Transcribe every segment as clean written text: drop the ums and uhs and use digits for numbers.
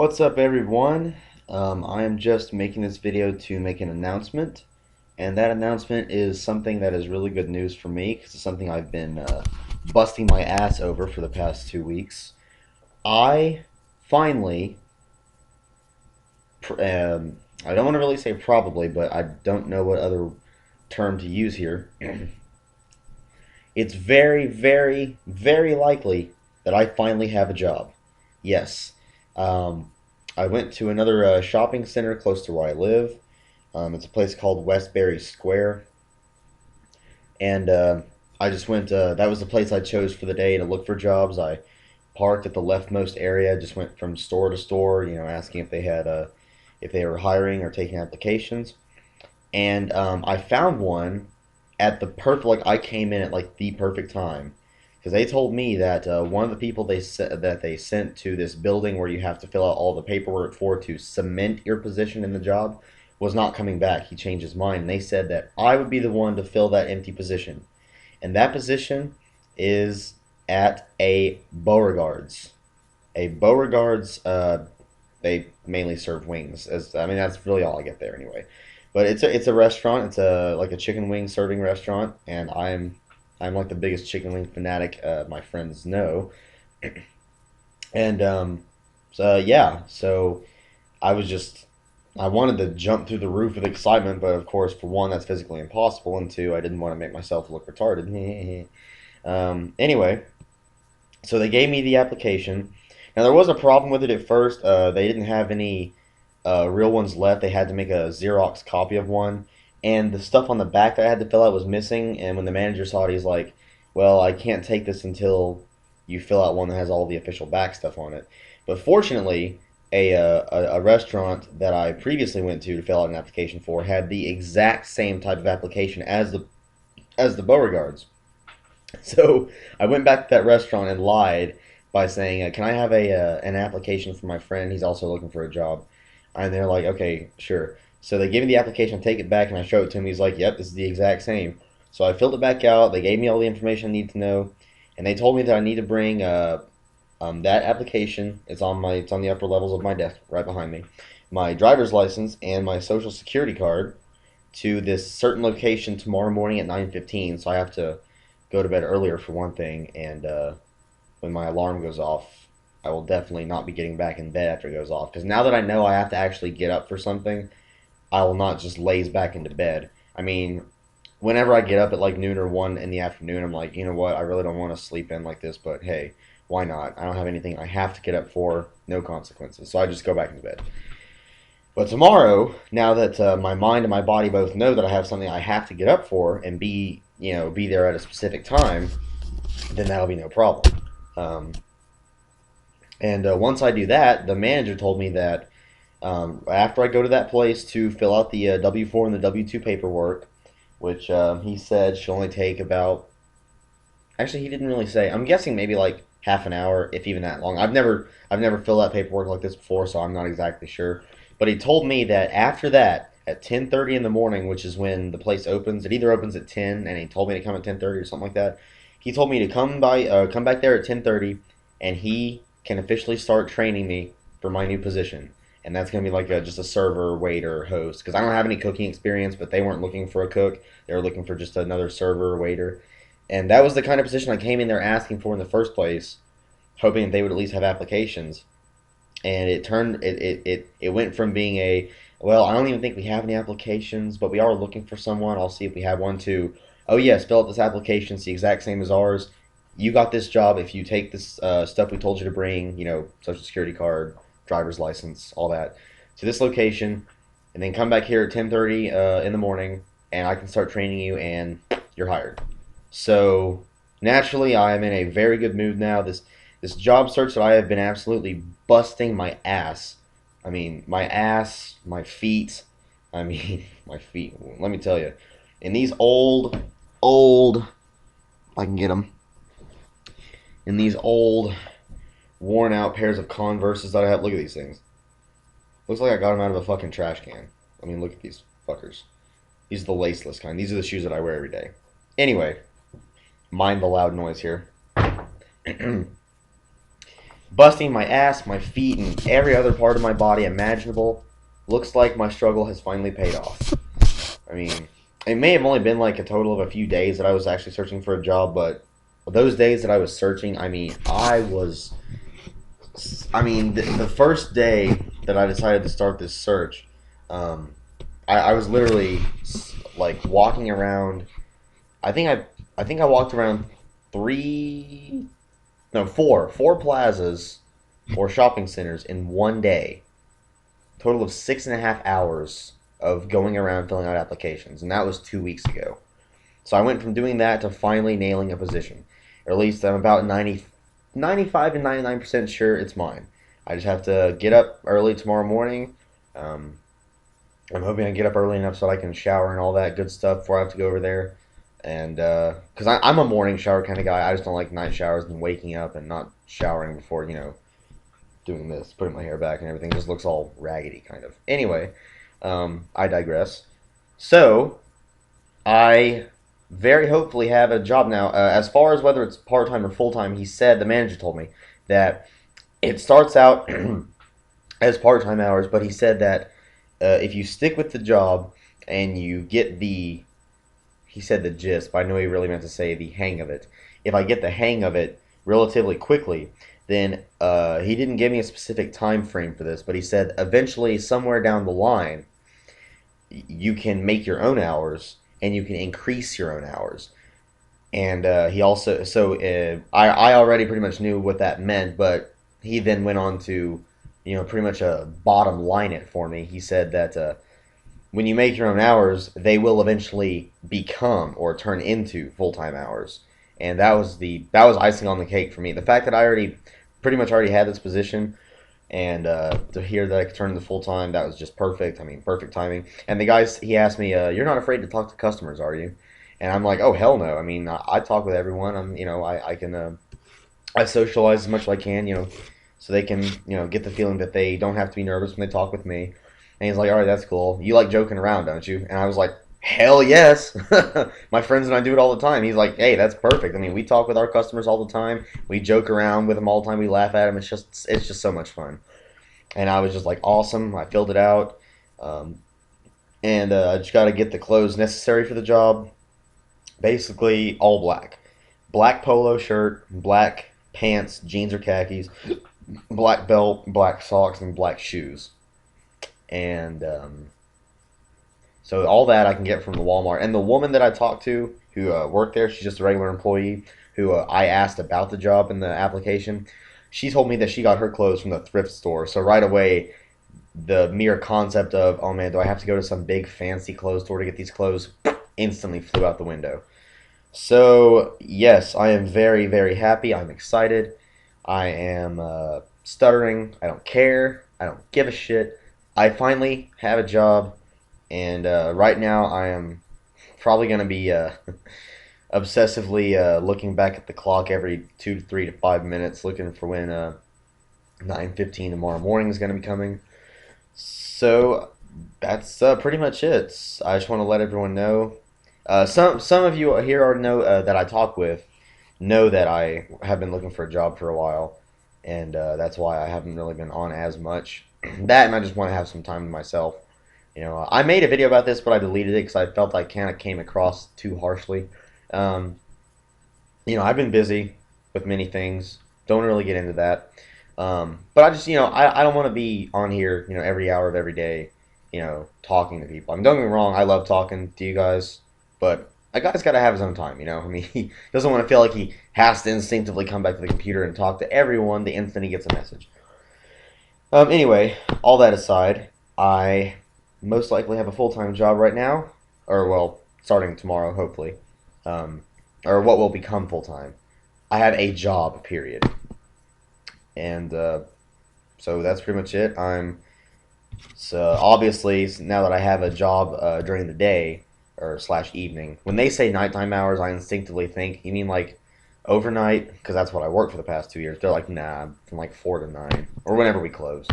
What's up, everyone? I am just making this video to make an announcement, and that announcement is something that is really good news for me because it's something I've been busting my ass over for the past 2 weeks. I finally, I don't want to really say probably, but I don't know what other term to use here. It's very, very, very likely that I finally have a job. Yes. Um, I went to another shopping center close to where I live. It's a place called Westbury Square, and I just went. That was the place I chose for the day to look for jobs. I parked at the leftmost area. Just went from store to store, asking if they had if they were hiring or taking applications. And I found one at the perfect. Like I came in at like the perfect time because they told me that one of the people that they sent to this building where you have to fill out all the paperwork for to cement your position in the job was not coming back. He changed his mind, and they said that I would be the one to fill that empty position, and that position is at a Beauregards. A Beauregards. They mainly serve wings. As I mean, that's really all I get there anyway. But it's a restaurant. It's a like a chicken wing serving restaurant, and I'm like the biggest chicken wing fanatic my friends know. And so yeah, so I was just I wanted to jump through the roof with excitement, but of course, for one, that's physically impossible, and two, I didn't want to make myself look retarded. Anyway, so they gave me the application. Now there was a problem with it at first. They didn't have any real ones left. They had to make a Xerox copy of one, and the stuff on the back that I had to fill out was missing. And when the manager saw it, he's like, "Well, I can't take this until you fill out one that has all the official back stuff on it." But fortunately, a restaurant that I previously went to fill out an application for had the exact same type of application as the Beauregards. So I went back to that restaurant and lied by saying, "Can I have a an application for my friend? He's also looking for a job." And they're like, "Okay, sure." So they give me the application, I take it back, and I show it to him. He's like, "Yep, this is the exact same." So I filled it back out. They gave me all the information I need to know, and they told me that I need to bring that application. It's on the upper levels of my desk, right behind me. My driver's license and my social security card to this certain location tomorrow morning at 9:15. So I have to go to bed earlier for one thing, and when my alarm goes off, I will definitely not be getting back in bed after it goes off. Because now that I know I have to actually get up for something, I will not just laze back into bed. I mean, whenever I get up at like noon or 1 in the afternoon, I'm like, you know what? I really don't want to sleep in like this, but hey, why not? I don't have anything I have to get up for, no consequences. So I just go back into bed. But tomorrow, now that my mind and my body both know that I have something I have to get up for and be there at a specific time, then that'll be no problem. Um, and once I do that, the manager told me that after I go to that place to fill out the W-4 and the W-2 paperwork, which he said should only take about. Actually, he didn't really say. I'm guessing maybe like half an hour, if even that long. I've never filled out paperwork like this before, so I'm not exactly sure. But he told me that after that, at 10:30 in the morning, which is when the place opens, it either opens at 10, and he told me to come at 10:30 or something like that. He told me to come back there at 10:30, and he can officially start training me for my new position. And that's gonna be like just a server, waiter, host, because I don't have any cooking experience. But they weren't looking for a cook; they were looking for just another server, waiter, and that was the kind of position I came in there asking for in the first place, hoping they would at least have applications. And it went from being a, well, I don't even think we have any applications, but we are looking for someone. I'll see if we have one, to, oh yes, fill out this application. It's the exact same as ours. You got this job if you take this stuff we told you to bring, social security card, driver's license, all that, to this location, and then come back here at 10:30 in the morning, and I can start training you, and you're hired. So naturally, I am in a very good mood now. This job search that I have been absolutely busting my ass. I mean, my ass, my feet. I mean, my feet. Let me tell you, in these old, if I can get them, in these old, worn out pairs of Converses that I have. Look at these things. Looks like I got them out of a fucking trash can. I mean, look at these fuckers. These are the laceless kind. These are the shoes that I wear every day. Anyway, mind the loud noise here. But busting my ass, my feet, and every other part of my body imaginable. Looks like my struggle has finally paid off. I mean, it may have only been like a total of a few days that I was actually searching for a job, but those days that I was searching, the first day that I decided to start this search, um, I was literally like walking around. I think I think I walked around three, no, four plazas or shopping centers in one day. Total of 6.5 hours of going around filling out applications, and that was 2 weeks ago. So I went from doing that to finally nailing a position. Or at least I'm about 95 to 99% sure it's mine. I just have to get up early tomorrow morning. Um, I'm hoping I get up early enough so I can shower and all that good stuff before I have to go over there. And because I'm a morning shower kind of guy, I just don't like night showers and waking up and not showering before, doing this, putting my hair back and everything. It just looks all raggedy, kind of. Anyway, I digress. So, I very hopefully have a job now. As far as whether it's part time or full time, he said, the manager told me that it starts out as part time hours, but he said that if you stick with the job and you get he said the gist, but I know he really meant to say the hang of it. If I get the hang of it relatively quickly, then he didn't give me a specific time frame for this, but he said eventually, somewhere down the line, you can make your own hours and you can increase your own hours. And he also, so I already pretty much knew what that meant, but he then went on to, pretty much bottom line it for me. He said that when you make your own hours, they will eventually become or turn into full time hours. And that was icing on the cake for me. The fact that I pretty much already had this position, and to hear that I could turn into full time, that was just perfect. I mean, perfect timing. And the guys, he asked me, "You're not afraid to talk to customers, are you?" And I'm like, "Oh hell no! I mean, I talk with everyone. I can I socialize as much as I can, so they can get the feeling that they don't have to be nervous when they talk with me." And he's like, "All right, that's cool. You like joking around, don't you?" And I was like, "Hell yes!" My friends and I do it all the time. He's like, "Hey, that's perfect. I mean, we talk with our customers all the time. We joke around with them all the time. We laugh at them. It's just so much fun." And I was just like, "Awesome!" I filled it out, um, and I just got to get the clothes necessary for the job. Basically, all black, black polo shirt, black pants, jeans or khakis, black belt, black socks, and black shoes. And so all that I can get from the Walmart. And the woman that I talked to who worked there, she's just a regular employee who I asked about the job in the application. She told me that she got her clothes from the thrift store. So right away, the mere concept of, oh man, do I have to go to some big fancy clothes store to get these clothes, instantly flew out the window. So yes, I am very, very happy. I'm excited. I am stuttering. I don't care. I don't give a shit. I finally have a job, and right now I am probably going to be obsessively looking back at the clock every 2 to 3 to 5 minutes, looking for when 9:15 tomorrow morning is going to be coming. So that's pretty much it. I just want to let everyone know. Some of you here already know that I talk with know that I have been looking for a job for a while, and that's why I haven't really been on as much. That, and I just want to have some time to myself. I made a video about this, but I deleted it because I felt I kind of came across too harshly. Um, I've been busy with many things. Don't really get into that. But I just, I don't want to be on here, every hour of every day, talking to people. I mean, don't get me wrong, I love talking to you guys, but a guy's got to have his own time, I mean, he doesn't want to feel like he has to instinctively come back to the computer and talk to everyone the instant he gets a message. Anyway, all that aside, I most likely have a full-time job right now, or well, starting tomorrow, hopefully, um, or what will become full-time. I have a job, period. And so that's pretty much it. So obviously now that I have a job during the day or slash evening. When they say nighttime hours, I instinctively think you mean like overnight because that's what I worked for the past 2 years. They're like, nah, from like 4 to 9 or whenever we close.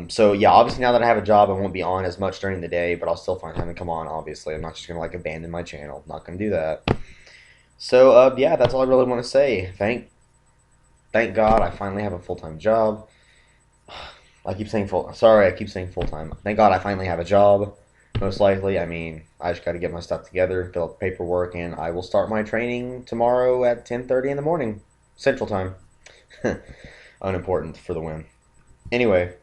So yeah, obviously now that I have a job, I won't be on as much during the day, but I'll still find time to come on. Obviously, I'm not just gonna like abandon my channel. I'm not gonna do that. So yeah, that's all I really want to say. Thank God I finally have a full-time job. I keep saying full. Sorry, I keep saying full-time. Thank God I finally have a job. Most likely, I mean, I just got to get my stuff together, fill out the paperwork, and I will start my training tomorrow at 10:30 in the morning, Central Time. Unimportant for the win. Anyway,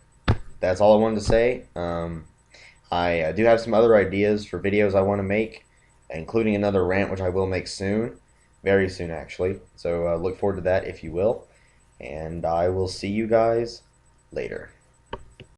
that's all I wanted to say. I do have some other ideas for videos I want to make, including another rant, which I will make soon, very soon actually. So look forward to that if you will, and I will see you guys later.